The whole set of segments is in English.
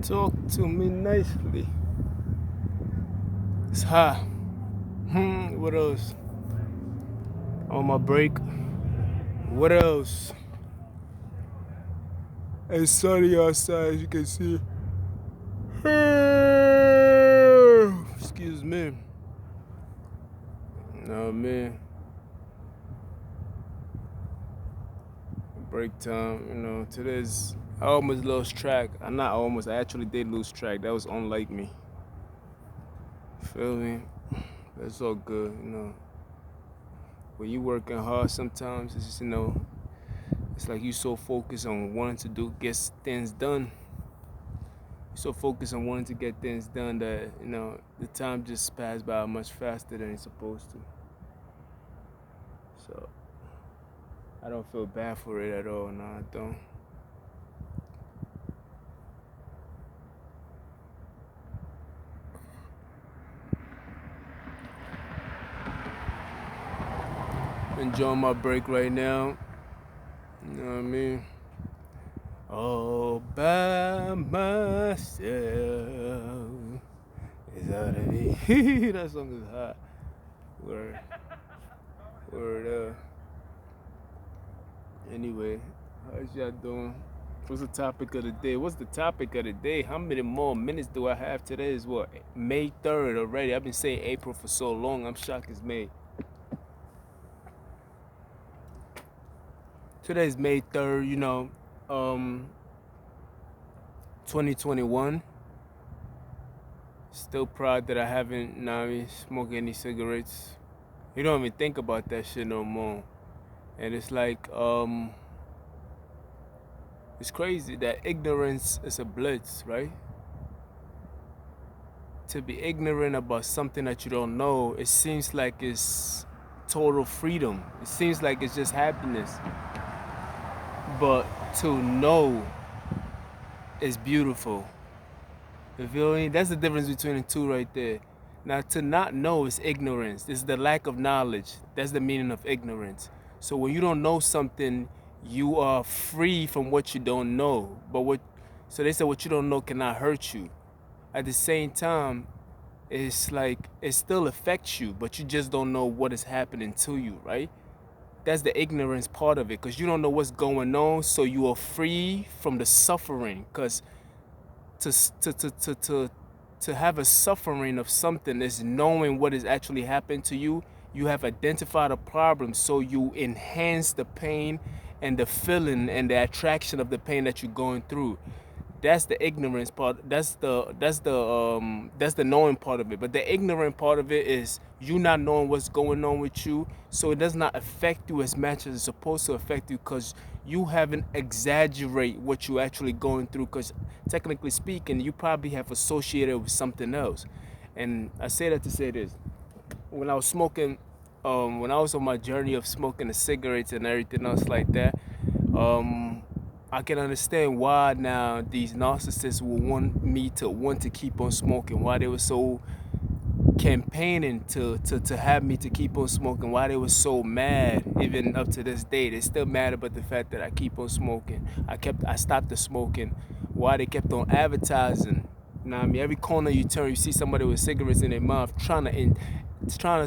Talk to me nicely. It's hot. What else? On my break. What else? It's sunny outside, as you can see. Excuse me. No, man. Break time, today's. I almost lost track. I not almost. I actually did lose track. That was unlike me. Feel me? That's all good. When you working hard, sometimes it's just, it's like you so focused on wanting to get things done. So focused on wanting to get things done that the time just passed by much faster than it's supposed to. So I don't feel bad for it at all. No, I don't. Enjoying my break right now. You know what I mean? All by myself. Is that it? That song is hot. Word. Word. Anyway, how's y'all doing? What's the topic of the day? What's the topic of the day? How many more minutes do I have? Today is what? May 3rd already. I've been saying April for so long. I'm shocked it's May. Today's May 3rd, 2021. Still proud that I haven't smoked any cigarettes. You don't even think about that shit no more. And it's like, it's crazy that ignorance is a blitz, right? To be ignorant about something that you don't know, it seems like it's total freedom. It seems like it's just happiness. But to know is beautiful. You feel me? That's the difference between the two right there. Now, to not know is ignorance. It's the lack of knowledge. That's the meaning of ignorance. So when you don't know something, you are free from what you don't know. So they say what you don't know cannot hurt you. At the same time, it's like it still affects you, but you just don't know what is happening to you, right? That's the ignorance part of it, because you don't know what's going on, so you are free from the suffering. Because to have a suffering of something is knowing what is actually happening to you. You have identified a problem, so you enhance the pain and the feeling and the attraction of the pain that you're going through. That's the ignorance part. That's the knowing part of it. But the ignorant part of it is you not knowing what's going on with you, so it does not affect you as much as it's supposed to affect you, because you haven't exaggerate what you're actually going through. Because technically speaking, you probably have associated with something else. And I say that to say this: when I was smoking, when I was on my journey of smoking the cigarettes and everything else like that, I can understand why now these narcissists will want me to want to keep on smoking, why they were so campaigning to have me to keep on smoking, why they were so mad. Even up to this day, they're still mad about the fact that I keep on smoking. I stopped the smoking, why they kept on advertising. You know what I mean? Every corner you turn, you see somebody with cigarettes in their mouth trying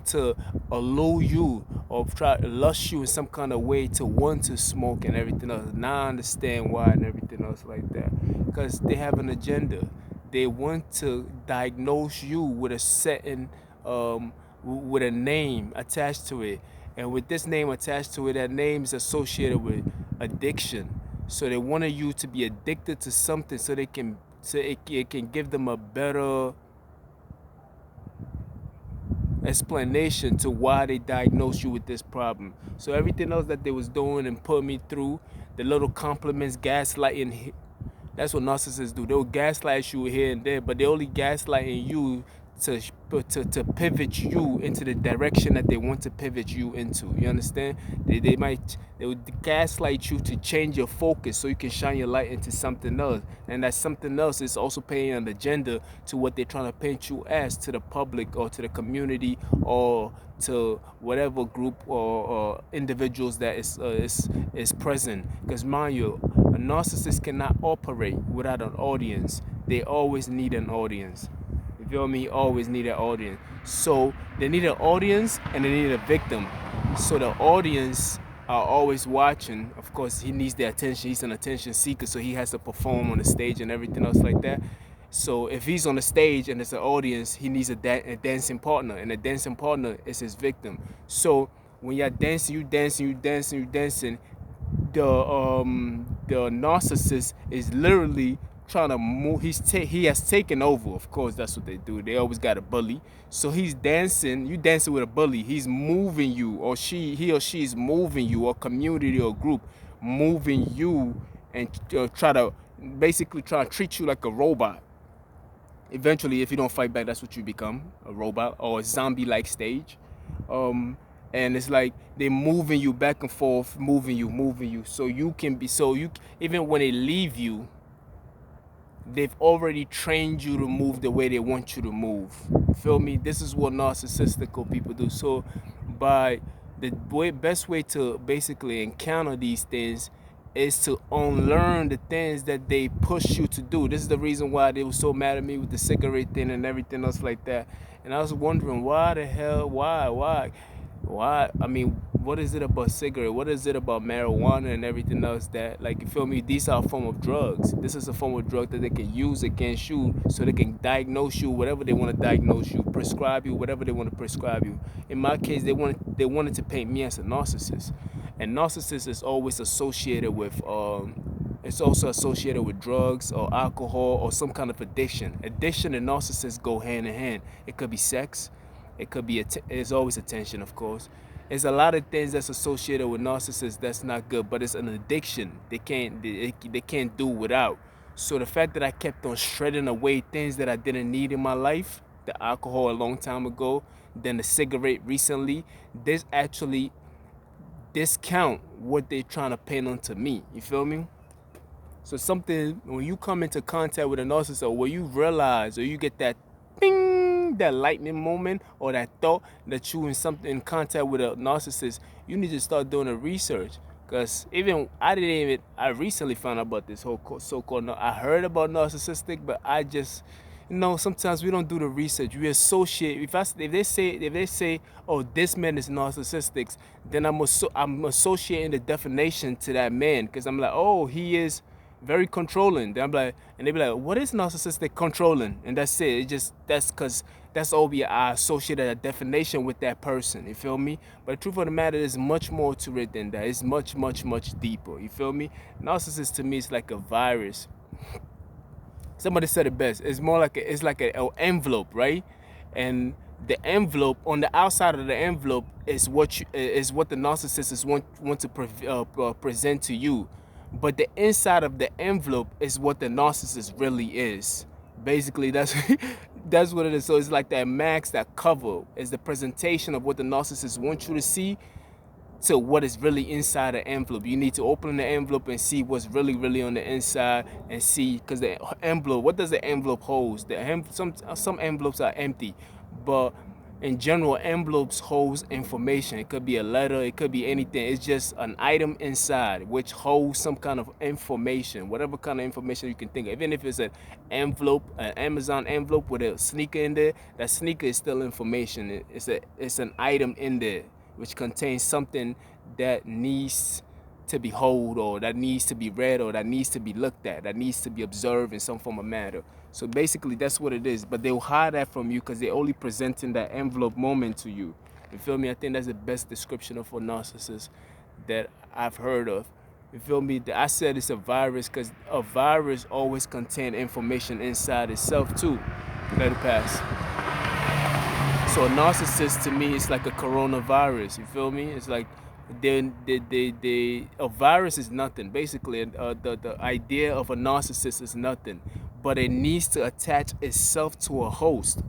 to allure you or try to lust you in some kind of way to want to smoke and everything else. Now I understand why and everything else like that. Because they have an agenda. They want to diagnose you with a certain, with a name attached to it. And with this name attached to it, that name is associated with addiction. So they wanted you to be addicted to something so it can give them a better explanation to why they diagnosed you with this problem. So everything else that they was doing and put me through, the little compliments, gaslighting, that's what narcissists do. They'll gaslight you here and there, but they only gaslighting you to pivot you into the direction that they want to pivot you into. You understand? They would gaslight you to change your focus so you can shine your light into something else. And that something else is also paying an agenda to what they're trying to paint you as to the public or to the community or to whatever group or individuals that is present. Because mind you, a narcissist cannot operate without an audience. they always need an audience. You feel me? Always need an audience. So they need an audience and they need a victim. So the audience are always watching. Of course, he needs their attention. He's an attention seeker, so he has to perform on the stage and everything else like that. So if he's on the stage and there's an audience, he needs a dancing partner, and a dancing partner is his victim. So when you're dancing, you dancing, the narcissist is literally trying to move. He has taken over. Of course, that's what they do. They always got a bully. So he's dancing. You dancing with a bully. He's moving you, or he or she is moving you, or community or group moving you, and try to treat you like a robot. Eventually, if you don't fight back, that's what you become, a robot or a zombie-like stage. And it's like they're moving you back and forth, moving you, so you can be, even when they leave you, they've already trained you to move the way they want you to move. You feel me? This is what narcissistic people do. So by best way to basically encounter these things is to unlearn the things that they push you to do. This is the reason why they were so mad at me with the cigarette thing and everything else like that. And I was wondering, why the hell, why? I mean, what is it about cigarette? What is it about marijuana and everything else that, like, you feel me? These are a form of drugs. This is a form of drug that they can use against you, so they can diagnose you, whatever they want to diagnose you, prescribe you, whatever they want to prescribe you. In my case, they wanted to paint me as a narcissist, and narcissist is always associated with it's also associated with drugs or alcohol or some kind of addiction. Addiction and narcissists go hand in hand. It could be sex. It could be, it's always attention, of course. There's a lot of things that's associated with narcissists that's not good, but it's an addiction. They can't do without. So the fact that I kept on shredding away things that I didn't need in my life, the alcohol a long time ago, then the cigarette recently, this actually discount what they're trying to paint onto me. You feel me? So something, when you come into contact with a narcissist, or when you realize, or you get that ping, that lightning moment, or that thought that you in contact with a narcissist, you need to start doing the research. Because I recently found out about this whole so-called, I heard about narcissistic, but I just, sometimes we don't do the research. We associate, if they say, oh, this man is narcissistic, then I'm associating the definition to that man, because I'm like, oh, he is very controlling. Then I'm like, and they be like, what is narcissistic? Controlling. And that's it. That's because that's all I associated a definition with that person. You feel me? But the truth of the matter is much more to it than that. It's much, much, much deeper. You feel me? Narcissist to me is like a virus. Somebody said it best. It's more like it's like an envelope, right? And the envelope, on the outside of the envelope, is what the narcissists want to present to you. But the inside of the envelope is what the narcissist really is. Basically, that's what it is. So it's like that mask, that cover is the presentation of what the narcissist wants you to see to what is really inside the envelope. You need to open the envelope and see what's really, really on the inside, and see, because the envelope, what does the envelope hold? Some envelopes are empty, but in general, envelopes holds information. It could be a letter, it could be anything. It's just an item inside which holds some kind of information, whatever kind of information you can think of. Even if it's an envelope, an Amazon envelope with a sneaker in there, that sneaker is still information. It's an item in there which contains something that needs to be held, or that needs to be read, or that needs to be looked at, that needs to be observed in some form of matter. So basically, that's what it is. But they'll hide that from you because they're only presenting that envelope moment to you. You feel me? I think that's the best description of a narcissist that I've heard of. You feel me? I said it's a virus because a virus always contains information inside itself too. Let it pass. So a narcissist to me is like a coronavirus. You feel me? It's like a virus is nothing. Basically, the idea of a narcissist is nothing, but it needs to attach itself to a host.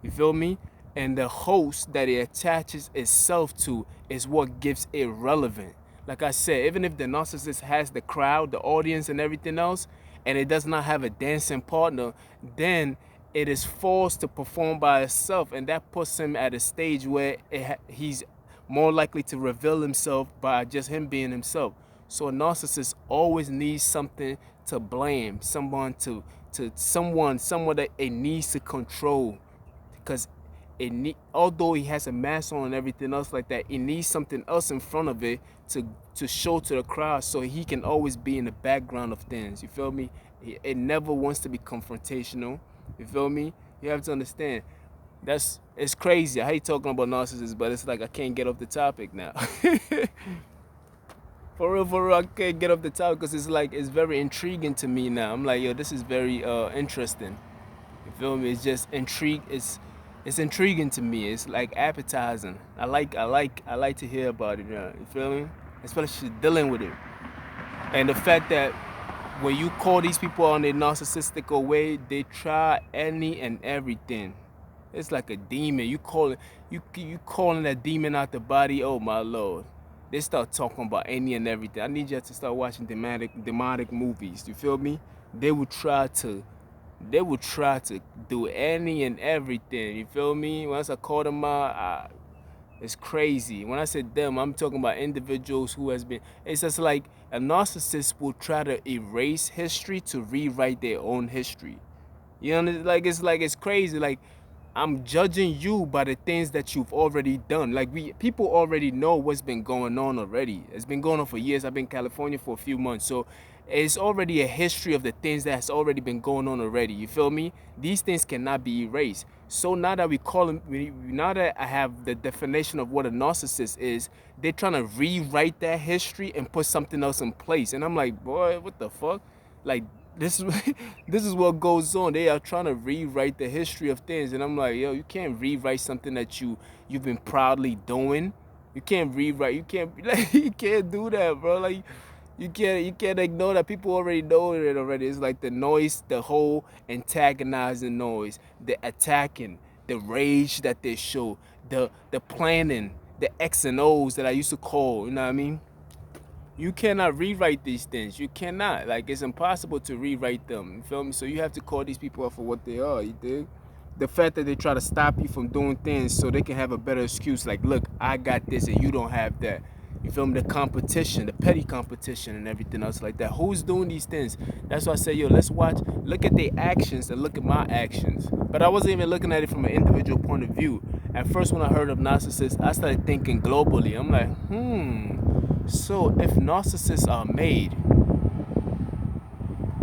You feel me? And the host that it attaches itself to is what gives it relevant. Like I said, even if the narcissist has the crowd, the audience, and everything else, and it does not have a dancing partner, then it is forced to perform by itself, and that puts him at a stage where he's more likely to reveal himself by just him being himself. So a narcissist always needs something to blame, someone that it needs to control, because although he has a mask on and everything else like that, it needs something else in front of it to show to the crowd, so he can always be in the background of things. You feel me? It never wants to be confrontational. You feel me? You have to understand. It's crazy. I hate talking about narcissists, but it's like I can't get off the topic now. For real, I can't get off the topic because it's like it's very intriguing to me now. I'm like, yo, this is very interesting. You feel me? It's just intrigue. It's intriguing to me. It's like appetizing. I like to hear about it. You feel me? Especially dealing with it, and the fact that when you call these people on a narcissistic way, they try any and everything. It's like a demon. You calling that demon out the body. Oh my lord. They start talking about any and everything. I need you to start watching demonic movies. You feel me? They would try to do any and everything. You feel me? Once I call them out, it's crazy. When I said them, I'm talking about individuals who has been. It's just like a narcissist will try to erase history to rewrite their own history. You know, it's crazy. Like, I'm judging you by the things that you've already done. Like, people already know what's been going on already. It's been going on for years. I've been in California for a few months, so it's already a history of the things that has already been going on already. You feel me? These things cannot be erased. So now that now that I have the definition of what a narcissist is, they're trying to rewrite that history and put something else in place. And I'm like, boy, what the fuck? Like, this is this is what goes on. They are trying to rewrite the history of things, and I'm like, yo, you can't rewrite something that you've been proudly doing. You can't rewrite. You can't like, you can't do that, bro. Like, you can't ignore that. People already know it already. It's like the noise, the whole antagonizing noise, the attacking, the rage that they show, the planning, the X and O's that I used to call. You know what I mean? You cannot rewrite these things. You cannot. Like, it's impossible to rewrite them. You feel me? So you have to call these people out for what they are. You dig? The fact that they try to stop you from doing things so they can have a better excuse. Like, look, I got this and you don't have that. You feel me? The competition, the petty competition and everything else like that. Who's doing these things? That's why I say, yo, let's look at their actions and look at my actions. But I wasn't even looking at it from an individual point of view. At first, when I heard of narcissists, I started thinking globally. I'm like, so if narcissists are made,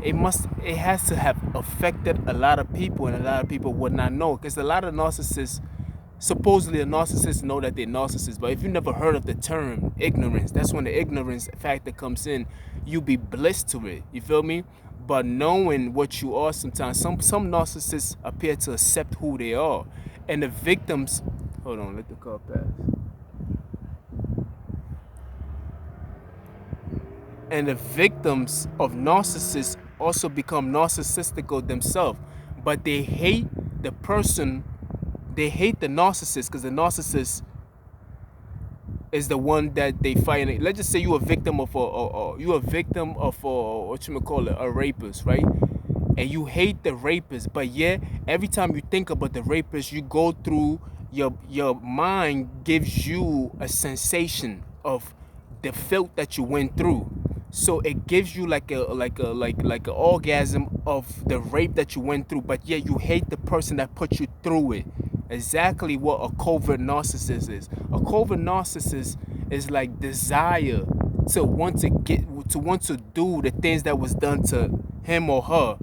it has to have affected a lot of people, and a lot of people would not know, because a lot of narcissists, supposedly a narcissist, know that they're narcissists. But if you never heard of the term ignorance, that's when the ignorance factor comes in. You be blissed to it. You feel me? But knowing what you are, sometimes some narcissists appear to accept who they are, and the victims. Hold on, let the car pass. And the victims of narcissists also become narcissistical themselves, but they hate the person. They hate the narcissist because the narcissist is the one that they fight. Let's just say you're a victim of what you call it, a rapist, right? And you hate the rapist, but yet every time you think about the rapist, you go through your mind gives you a sensation of the filth that you went through. So it gives you like an orgasm of the rape that you went through, but yet you hate the person that put you through it. Exactly what a covert narcissist is. A covert narcissist is like desire to want to do the things that was done to him or her,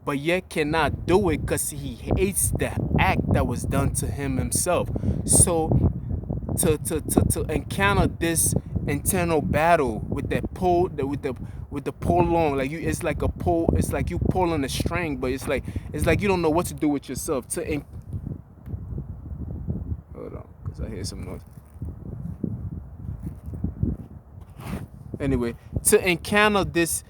but yet cannot do it because he hates the act that was done to him himself. So to encounter this internal battle with that pull, with the pull on, like it's like a pull. It's like you pulling a string, but it's like you don't know what to do with yourself. Hold on, because I hear some noise. Anyway, to encounter this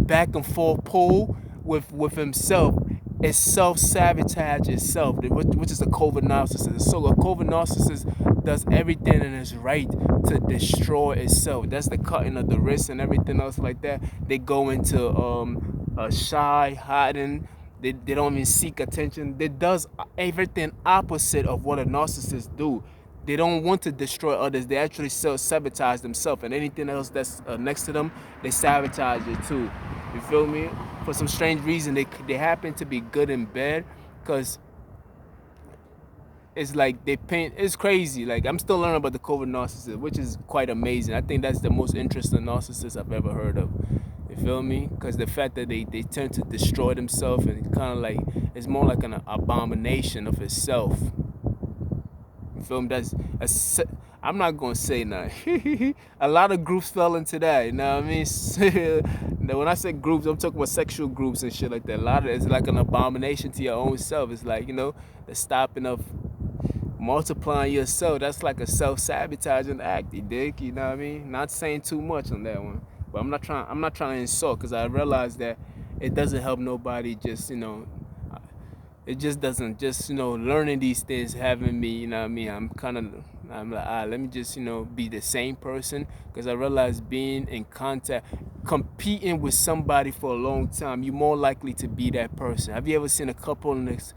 back and forth pull with himself, is self-sabotage itself, which is a covert narcissist. So a covert narcissist does everything in its right to destroy itself. That's the cutting of the wrist and everything else like that. They go into shy, hiding. They don't even seek attention. They does everything opposite of what a narcissist do. They don't want to destroy others. They actually self-sabotage themselves, and anything else that's next to them, they sabotage it too. You feel me? For some strange reason, they happen to be good in bed, because it's like they paint. It's crazy. Like, I'm still learning about the covert narcissist, which is quite amazing. I think that's the most interesting narcissist I've ever heard of. You feel me? Because the fact that they tend to destroy themselves, and kind of like it's more like an abomination of itself. You feel me? I'm not gonna say nothing. A lot of groups fell into that. You know what I mean? Now, when I say groups, I'm talking about sexual groups and shit like that. A lot of it's like an abomination to your own self. It's like, the stopping of multiplying yourself. That's like a self-sabotaging act, you dig? You know what I mean? Not saying too much on that one, but I'm not trying to insult, because I realize that it doesn't help nobody. Just, it just doesn't. Just, learning these things, having me, you know what I mean, I'm like, let me just, be the same person, because I realize being in contact, competing with somebody for a long time, you're more likely to be that person. Have you ever seen a couple in this?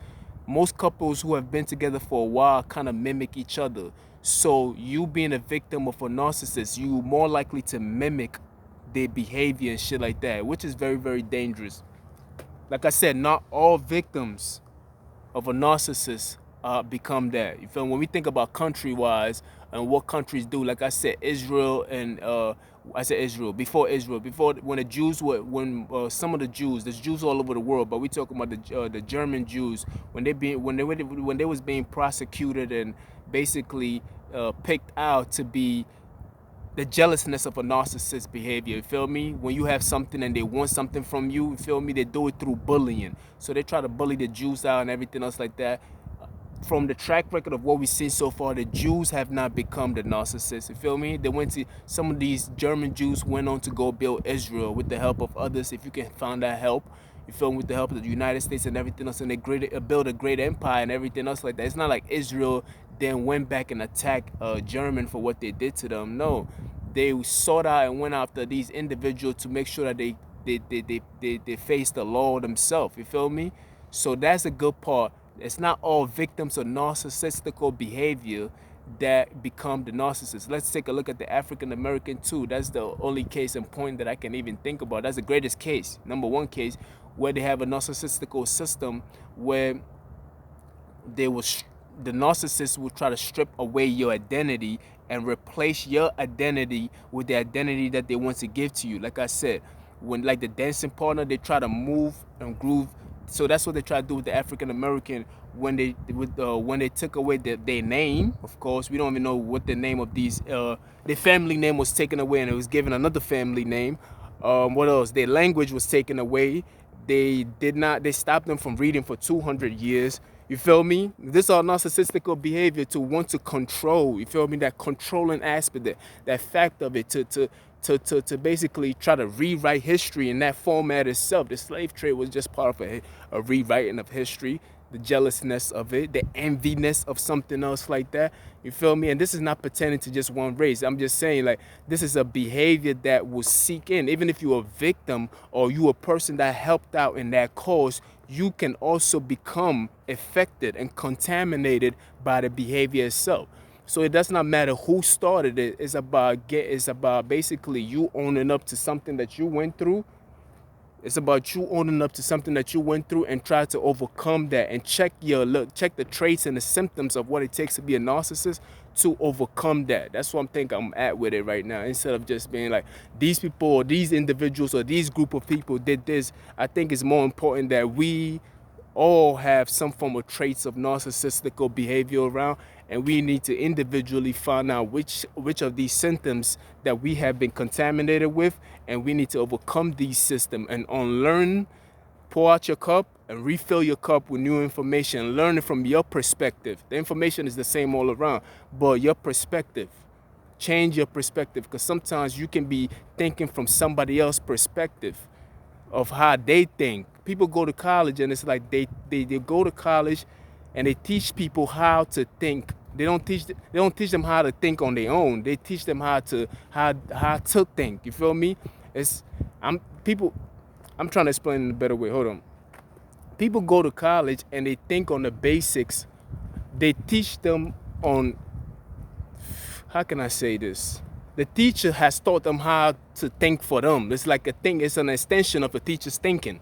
Most couples who have been together for a while kind of mimic each other. So you being a victim of a narcissist, you more likely to mimic their behavior and shit like that, which is very, very dangerous. Like I said, not all victims of a narcissist become that. You feel me? When we think about country-wise and what countries do, like I said, Israel and I said Israel, before when the Jews were, when some of the Jews, there's Jews all over the world, but we talking about the German Jews, when they was being prosecuted and basically picked out to be the jealousness of a narcissist behavior. You feel me? When you have something and they want something from you, you feel me? They do it through bullying. So they try to bully the Jews out and everything else like that. From the track record of what we've seen so far, the Jews have not become the narcissists. You feel me? Some of these German Jews went on to go build Israel with the help of others, if you can find that help. You feel me? With the help of the United States and everything else, and they built a great empire and everything else like that. It's not like Israel then went back and attacked German for what they did to them. No, they sought out and went after these individuals to make sure that they face the law themselves. You feel me? So that's a good part. It's not all victims of narcissistical behavior that become the narcissist. Let's take a look at the African American too. That's the only case in point that I can even think about. That's the greatest case, number one case, where they have a narcissistical system where they will the narcissist will try to strip away your identity and replace your identity with the identity that they want to give to you. Like I said, when like the dancing partner, they try to move and groove. So that's what they try to do with the African American when they took away their name. Of course, we don't even know what the name of these. Their family name was taken away and it was given another family name. What else? Their language was taken away. They stopped them from reading for 200 years. You feel me? This are narcissistical behavior to want to control. You feel me? That controlling aspect, that fact of it, to basically try to rewrite history in that format itself. The slave trade was just part of a rewriting of history. The jealousness of it, the enviness of something else like that. You feel me? And this is not pertaining to just one race. I'm just saying, like, this is a behavior that will seek in. Even if you're a victim or you a person that helped out in that cause, you can also become affected and contaminated by the behavior itself. So it does not matter who started it. It's about basically you owning up to something that you went through. It's about you owning up to something that you went through and try to overcome that and check the traits and the symptoms of what it takes to be a narcissist to overcome that. That's what I'm at with it right now. Instead of just being like, these people or these individuals or these group of people did this, I think it's more important that we all have some form of traits of narcissistical behavior around, and we need to individually find out which of these symptoms that we have been contaminated with, and we need to overcome these systems and unlearn, pour out your cup and refill your cup with new information, learn it from your perspective. The information is the same all around, but your perspective. Change your perspective, because sometimes you can be thinking from somebody else's perspective of how they think. People go to college and it's like they go to college and they teach people how to think. They don't teach them how to think on their own. They teach them how to think. You feel me? I'm trying to explain it in a better way. Hold on. People go to college and they think on the basics. They teach them on, how can I say this? The teacher has taught them how to think for them. It's like a thing. It's an extension of a teacher's thinking.